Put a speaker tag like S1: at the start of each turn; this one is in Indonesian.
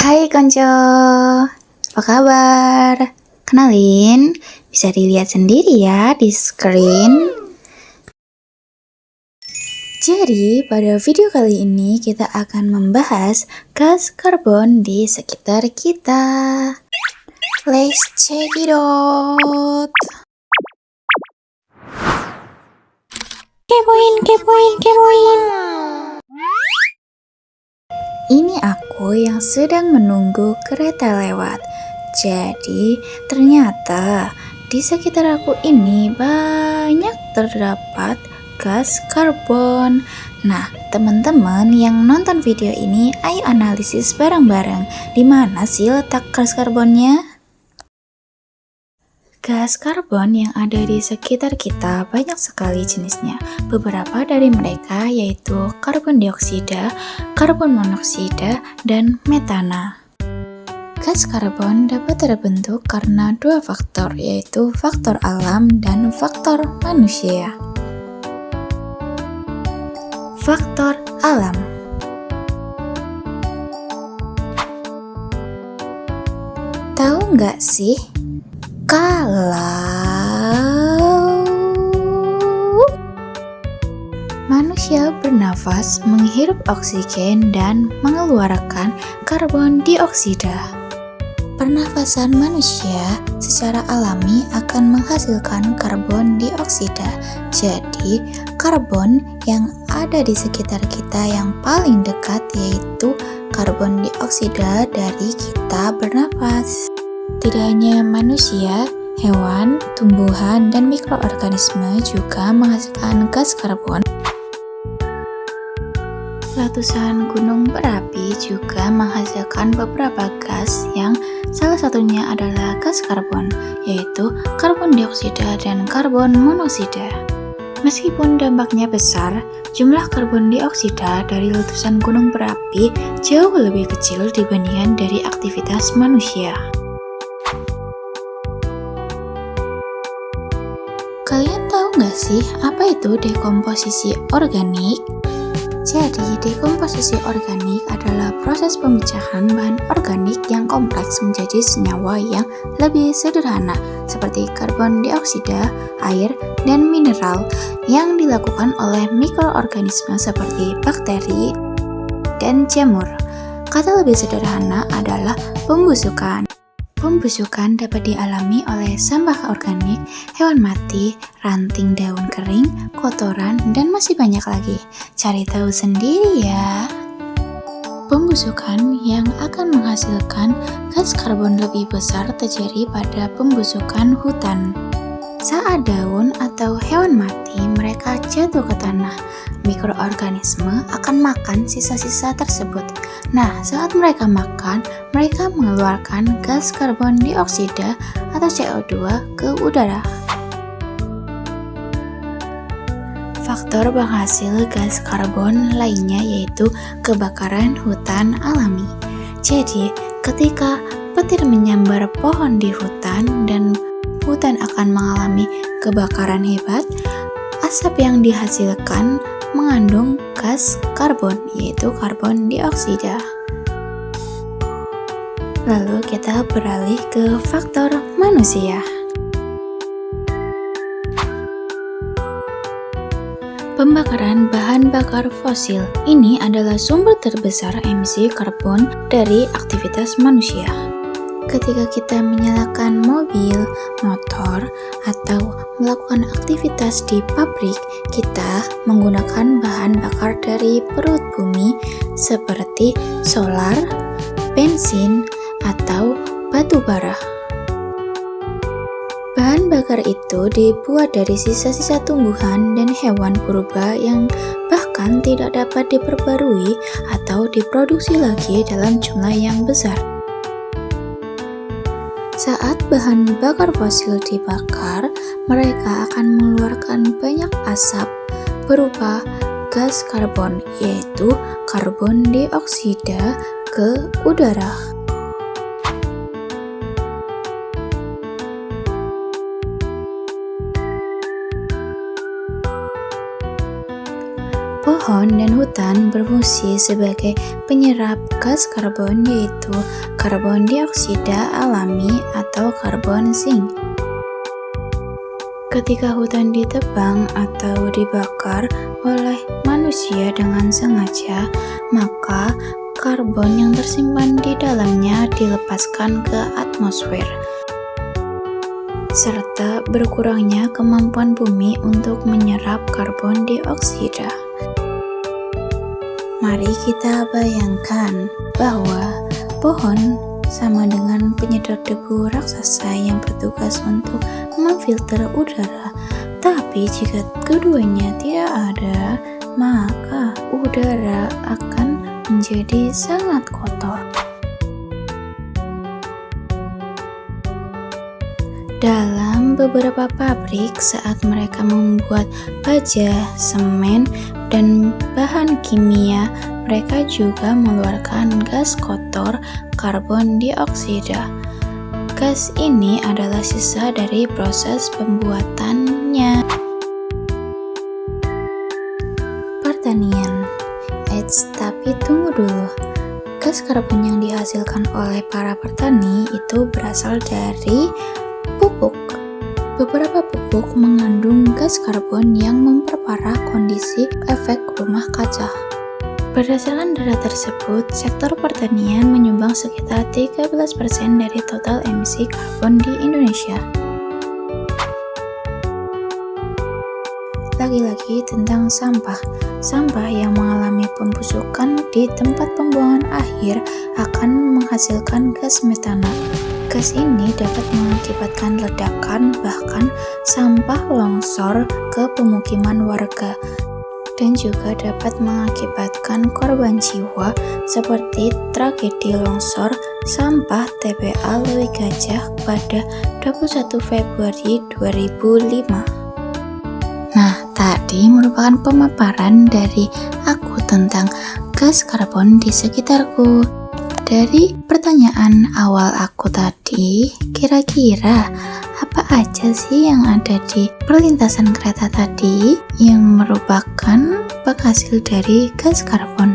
S1: Hai Konco, apa kabar? Kenalin, bisa dilihat sendiri ya di screen. Jadi, pada video kali ini kita akan membahas gas karbon di sekitar kita. Let's check it out. Kepoin. Ini aku yang sedang menunggu kereta lewat. Jadi, ternyata di sekitar aku ini banyak terdapat gas karbon. Nah, teman-teman yang nonton video ini, ayo analisis bareng-bareng. Di mana sih letak gas karbonnya? Gas karbon yang ada di sekitar kita banyak sekali jenisnya. Beberapa dari mereka yaitu karbon dioksida, karbon monoksida, dan metana. Gas karbon dapat terbentuk karena dua faktor, yaitu faktor alam dan faktor manusia. Faktor alam. Tahu nggak sih? Kalau manusia bernafas, menghirup oksigen dan mengeluarkan karbon dioksida. Pernafasan manusia secara alami akan menghasilkan karbon dioksida. Jadi, karbon yang ada di sekitar kita yang paling dekat yaitu karbon dioksida dari kita bernafas. Tidak hanya manusia, hewan, tumbuhan, dan mikroorganisme juga menghasilkan gas karbon. Letusan gunung berapi juga menghasilkan beberapa gas yang salah satunya adalah gas karbon, yaitu karbon dioksida dan karbon monoksida. Meskipun dampaknya besar, jumlah karbon dioksida dari letusan gunung berapi jauh lebih kecil dibandingkan dari aktivitas manusia. Kalian tahu nggak sih apa itu dekomposisi organik? Jadi, dekomposisi organik adalah proses pemecahan bahan organik yang kompleks menjadi senyawa yang lebih sederhana seperti karbon dioksida, air, dan mineral yang dilakukan oleh mikroorganisme seperti bakteri dan jamur. Kata lebih sederhana adalah pembusukan. Pembusukan dapat dialami oleh sampah organik, hewan mati, ranting daun kering, kotoran, dan masih banyak lagi. Cari tahu sendiri ya. Pembusukan yang akan menghasilkan gas karbon lebih besar terjadi pada pembusukan hutan. Saat daun atau hewan mati, mereka jatuh ke tanah. Mikroorganisme akan makan sisa-sisa tersebut. Nah, saat mereka makan, mereka mengeluarkan gas karbon dioksida atau CO2 ke udara. Faktor penghasil gas karbon lainnya yaitu kebakaran hutan alami. Jadi, ketika petir menyambar pohon di hutan dan hutan akan mengalami kebakaran hebat, asap yang dihasilkan mengandung gas karbon, yaitu karbon dioksida. Lalu kita beralih ke faktor manusia. Pembakaran bahan bakar fosil ini adalah sumber terbesar emisi karbon dari aktivitas manusia. Ketika kita menyalakan mobil, motor, atau melakukan aktivitas di pabrik, kita menggunakan bahan bakar dari perut bumi seperti solar, bensin, atau batu bara. Bahan bakar itu dibuat dari sisa-sisa tumbuhan dan hewan purba yang bahkan tidak dapat diperbarui atau diproduksi lagi dalam jumlah yang besar. Saat bahan bakar fosil dibakar, mereka akan mengeluarkan banyak asap berupa gas karbon, yaitu karbon dioksida ke udara. Pohon dan hutan berfungsi sebagai penyerap gas karbon, yaitu karbon dioksida alami atau karbon zinc. Ketika hutan ditebang atau dibakar oleh manusia dengan sengaja, maka karbon yang tersimpan di dalamnya dilepaskan ke atmosfer, serta berkurangnya kemampuan bumi untuk menyerap karbon dioksida. Mari kita bayangkan bahwa pohon sama dengan penyedot debu raksasa yang bertugas untuk memfilter udara. Tapi jika keduanya tidak ada, maka udara akan menjadi sangat kotor. Dalam beberapa pabrik, saat mereka membuat baja, semen, dan bahan kimia, mereka juga mengeluarkan gas kotor karbon dioksida. Gas ini adalah sisa dari proses pembuatannya. Pertanian. Tapi tunggu dulu. Gas karbon yang dihasilkan oleh para petani itu berasal dari pupuk. Beberapa pupuk mengandung gas karbon yang memperparah kondisi efek rumah kaca. Berdasarkan data tersebut, sektor pertanian menyumbang sekitar 13% dari total emisi karbon di Indonesia. Lagi-lagi tentang sampah. Sampah yang mengalami pembusukan di tempat pembuangan akhir akan menghasilkan gas metana. Gas ini dapat mengakibatkan ledakan, bahkan sampah longsor ke pemukiman warga, dan juga dapat mengakibatkan korban jiwa seperti tragedi longsor sampah TPA Lewi Gajah pada 21 Februari 2005. Nah, tadi merupakan pemaparan dari aku tentang gas karbon di sekitarku. Dari pertanyaan awal aku tadi, kira-kira apa aja sih yang ada di perlintasan kereta tadi yang merupakan penghasil dari gas karbon?